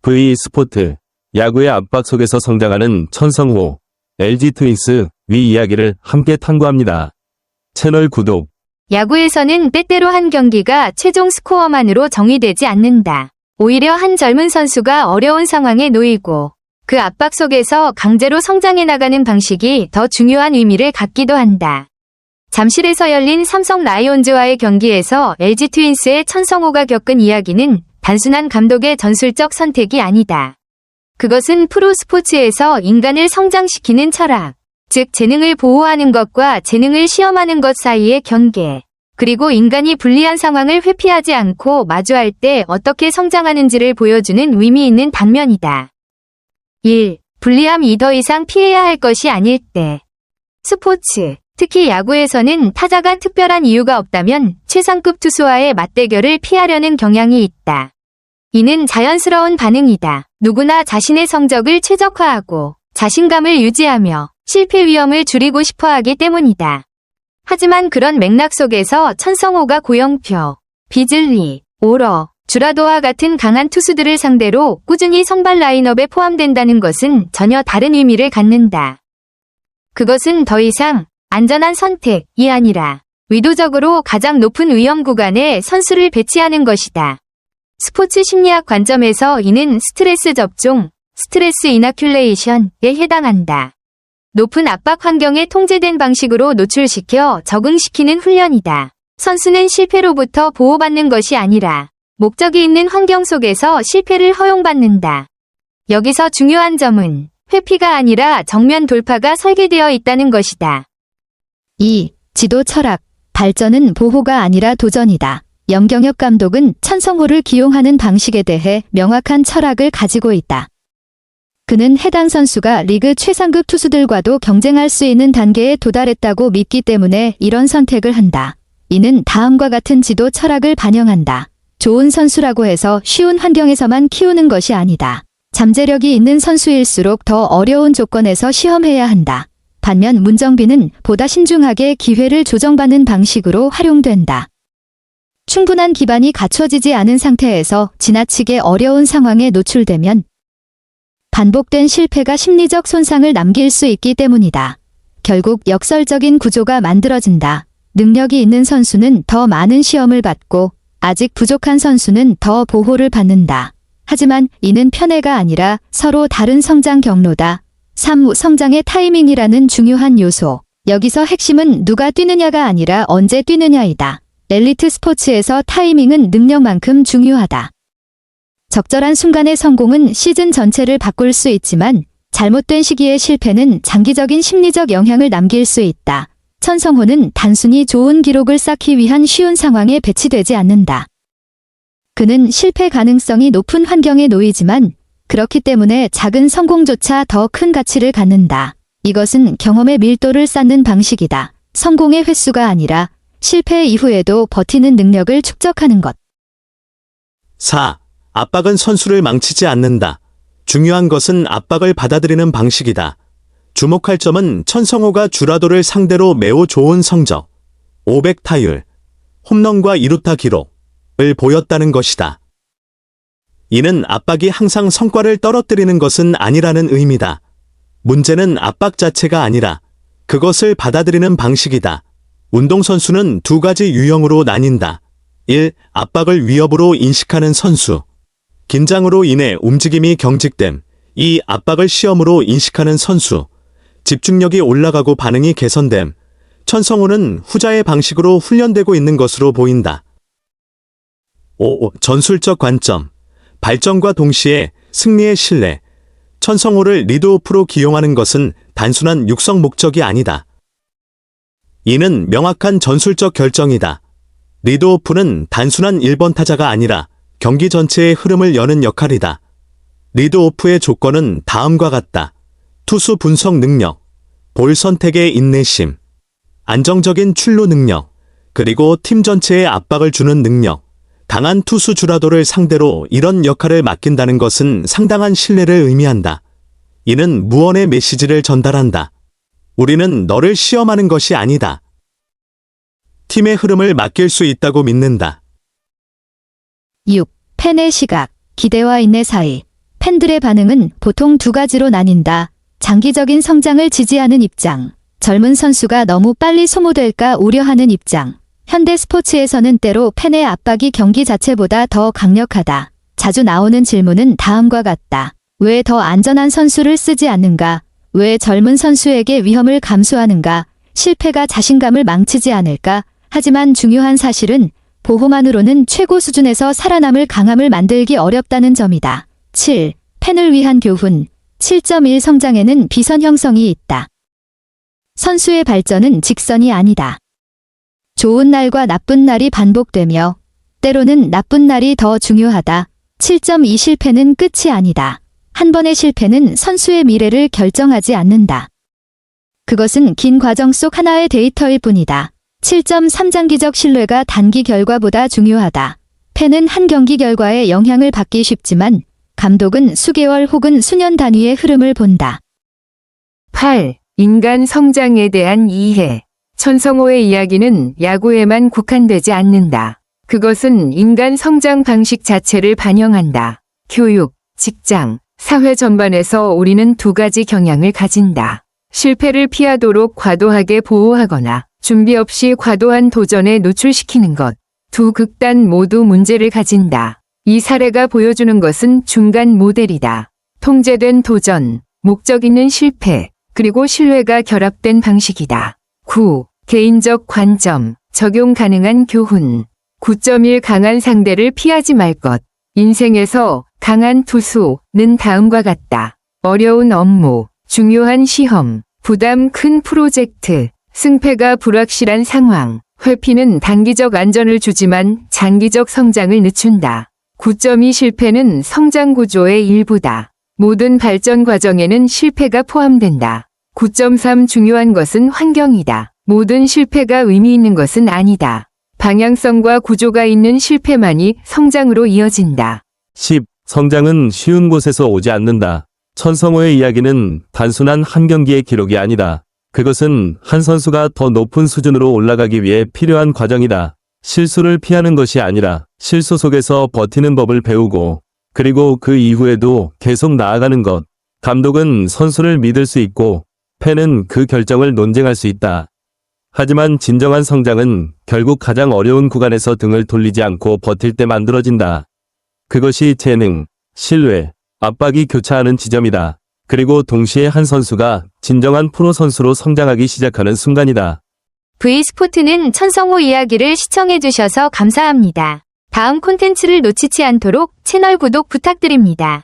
V 스포트, 야구의 압박 속에서 성장하는 천성호, LG 트윈스 위 이야기를 함께 탐구합니다. 채널 구독. 야구에서는 때때로 한 경기가 최종 스코어만으로 정의되지 않는다. 오히려 한 젊은 선수가 어려운 상황에 놓이고 그 압박 속에서 강제로 성장해 나가는 방식이 더 중요한 의미를 갖기도 한다. 잠실에서 열린 삼성 라이온즈와의 경기에서 LG 트윈스의 천성호가 겪은 이야기는 단순한 감독의 전술적 선택이 아니다. 그것은 프로 스포츠에서 인간을 성장시키는 철학, 즉 재능을 보호하는 것과 재능을 시험하는 것 사이의 경계, 그리고 인간이 불리한 상황을 회피하지 않고 마주할 때 어떻게 성장하는지를 보여주는 의미 있는 단면이다. 1. 불리함이 더 이상 피해야 할 것이 아닐 때. 스포츠, 특히 야구에서는 타자가 특별한 이유가 없다면 최상급 투수와의 맞대결을 피하려는 경향이 있다. 이는 자연스러운 반응이다. 누구나 자신의 성적을 최적화하고 자신감을 유지하며 실패 위험을 줄이고 싶어 하기 때문이다. 하지만 그런 맥락 속에서 천성호가 고영표, 비즐리, 오러, 주라도와 같은 강한 투수들을 상대로 꾸준히 선발 라인업에 포함된다는 것은 전혀 다른 의미를 갖는다. 그것은 더 이상 안전한 선택이 아니라 의도적으로 가장 높은 위험 구간에 선수를 배치하는 것이다. 스포츠 심리학 관점에서 이는 스트레스 접종, 스트레스 이나큘레이션에 해당한다. 높은 압박 환경에 통제된 방식으로 노출시켜 적응시키는 훈련이다. 선수는 실패로부터 보호받는 것이 아니라 목적이 있는 환경 속에서 실패를 허용받는다. 여기서 중요한 점은 회피가 아니라 정면 돌파가 설계되어 있다는 것이다. 2. 지도 철학. 발전은 보호가 아니라 도전이다. 염경엽 감독은 천성호를 기용하는 방식에 대해 명확한 철학을 가지고 있다. 그는 해당 선수가 리그 최상급 투수들과도 경쟁할 수 있는 단계에 도달했다고 믿기 때문에 이런 선택을 한다. 이는 다음과 같은 지도 철학을 반영한다. 좋은 선수라고 해서 쉬운 환경에서만 키우는 것이 아니다. 잠재력이 있는 선수일수록 더 어려운 조건에서 시험해야 한다. 반면 문정빈은 보다 신중하게 기회를 조정받는 방식으로 활용된다. 충분한 기반이 갖춰지지 않은 상태에서 지나치게 어려운 상황에 노출되면 반복된 실패가 심리적 손상을 남길 수 있기 때문이다. 결국 역설적인 구조가 만들어진다. 능력이 있는 선수는 더 많은 시험을 받고 아직 부족한 선수는 더 보호를 받는다. 하지만 이는 편애가 아니라 서로 다른 성장 경로다. 3. 성장의 타이밍이라는 중요한 요소. 여기서 핵심은 누가 뛰느냐가 아니라 언제 뛰느냐이다. 엘리트 스포츠에서 타이밍은 능력만큼 중요하다. 적절한 순간의 성공은 시즌 전체를 바꿀 수 있지만 잘못된 시기의 실패는 장기적인 심리적 영향을 남길 수 있다. 천성호는 단순히 좋은 기록을 쌓기 위한 쉬운 상황에 배치되지 않는다. 그는 실패 가능성이 높은 환경에 놓이지만 그렇기 때문에 작은 성공조차 더 큰 가치를 갖는다. 이것은 경험의 밀도를 쌓는 방식이다. 성공의 횟수가 아니라 실패 이후에도 버티는 능력을 축적하는 것. 4. 압박은 선수를 망치지 않는다. 중요한 것은 압박을 받아들이는 방식이다. 주목할 점은 천성호가 주라도를 상대로 매우 좋은 성적, 500타율, 홈런과 2루타 기록을 보였다는 것이다. 이는 압박이 항상 성과를 떨어뜨리는 것은 아니라는 의미다. 문제는 압박 자체가 아니라 그것을 받아들이는 방식이다. 운동선수는 두 가지 유형으로 나뉜다. 1. 압박을 위협으로 인식하는 선수. 긴장으로 인해 움직임이 경직됨. 2. 압박을 시험으로 인식하는 선수. 집중력이 올라가고 반응이 개선됨. 천성호는 후자의 방식으로 훈련되고 있는 것으로 보인다. 5. 전술적 관점. 발전과 동시에 승리의 신뢰. 천성호를 리드오프로 기용하는 것은 단순한 육성 목적이 아니다. 이는 명확한 전술적 결정이다. 리드오프는 단순한 1번 타자가 아니라 경기 전체의 흐름을 여는 역할이다. 리드오프의 조건은 다음과 같다. 투수 분석 능력, 볼 선택의 인내심, 안정적인 출루 능력, 그리고 팀 전체에 압박을 주는 능력. 강한 투수 주라도를 상대로 이런 역할을 맡긴다는 것은 상당한 신뢰를 의미한다. 이는 무언의 메시지를 전달한다. 우리는 너를 시험하는 것이 아니다. 팀의 흐름을 맡길 수 있다고 믿는다. 6. 팬의 시각, 기대와 인내 사이. 팬들의 반응은 보통 두 가지로 나뉜다. 장기적인 성장을 지지하는 입장, 젊은 선수가 너무 빨리 소모될까 우려하는 입장. 현대 스포츠에서는 때로 팬의 압박이 경기 자체보다 더 강력하다. 자주 나오는 질문은 다음과 같다. 왜 더 안전한 선수를 쓰지 않는가? 왜 젊은 선수에게 위험을 감수하는가? 실패가 자신감을 망치지 않을까? 하지만 중요한 사실은 보호만으로는 최고 수준에서 살아남을 강함을 만들기 어렵다는 점이다. 7. 팬을 위한 교훈. 7.1 성장에는 비선 형성이 있다. 선수의 발전은 직선이 아니다. 좋은 날과 나쁜 날이 반복되며 때로는 나쁜 날이 더 중요하다. 7.2 실패는 끝이 아니다. 한 번의 실패는 선수의 미래를 결정하지 않는다. 그것은 긴 과정 속 하나의 데이터일 뿐이다. 7.3 장기적 신뢰가 단기 결과보다 중요하다. 팬은 한 경기 결과에 영향을 받기 쉽지만 감독은 수개월 혹은 수년 단위의 흐름을 본다. 8. 인간 성장에 대한 이해. 천성호의 이야기는 야구에만 국한되지 않는다. 그것은 인간 성장 방식 자체를 반영한다. 교육, 직장, 사회 전반에서 우리는 두 가지 경향을 가진다. 실패를 피하도록 과도하게 보호하거나 준비 없이 과도한 도전에 노출시키는 것. 두 극단 모두 문제를 가진다. 이 사례가 보여주는 것은 중간 모델이다. 통제된 도전, 목적 있는 실패, 그리고 신뢰가 결합된 방식이다. 9. 개인적 관점, 적용 가능한 교훈. 9.1 강한 상대를 피하지 말 것. 인생에서 강한 투수는 다음과 같다. 어려운 업무, 중요한 시험, 부담 큰 프로젝트, 승패가 불확실한 상황. 회피는 단기적 안전을 주지만 장기적 성장을 늦춘다. 9.2 실패는 성장 구조의 일부다. 모든 발전 과정에는 실패가 포함된다. 9.3 중요한 것은 환경이다. 모든 실패가 의미 있는 것은 아니다. 방향성과 구조가 있는 실패만이 성장으로 이어진다. 10. 성장은 쉬운 곳에서 오지 않는다. 천성호의 이야기는 단순한 한 경기의 기록이 아니다. 그것은 한 선수가 더 높은 수준으로 올라가기 위해 필요한 과정이다. 실수를 피하는 것이 아니라 실수 속에서 버티는 법을 배우고 그리고 그 이후에도 계속 나아가는 것. 감독은 선수를 믿을 수 있고 팬은 그 결정을 논쟁할 수 있다. 하지만 진정한 성장은 결국 가장 어려운 구간에서 등을 돌리지 않고 버틸 때 만들어진다. 그것이 재능, 신뢰, 압박이 교차하는 지점이다. 그리고 동시에 한 선수가 진정한 프로 선수로 성장하기 시작하는 순간이다. V스포트는 천성호 이야기를 시청해주셔서 감사합니다. 다음 콘텐츠를 놓치지 않도록 채널 구독 부탁드립니다.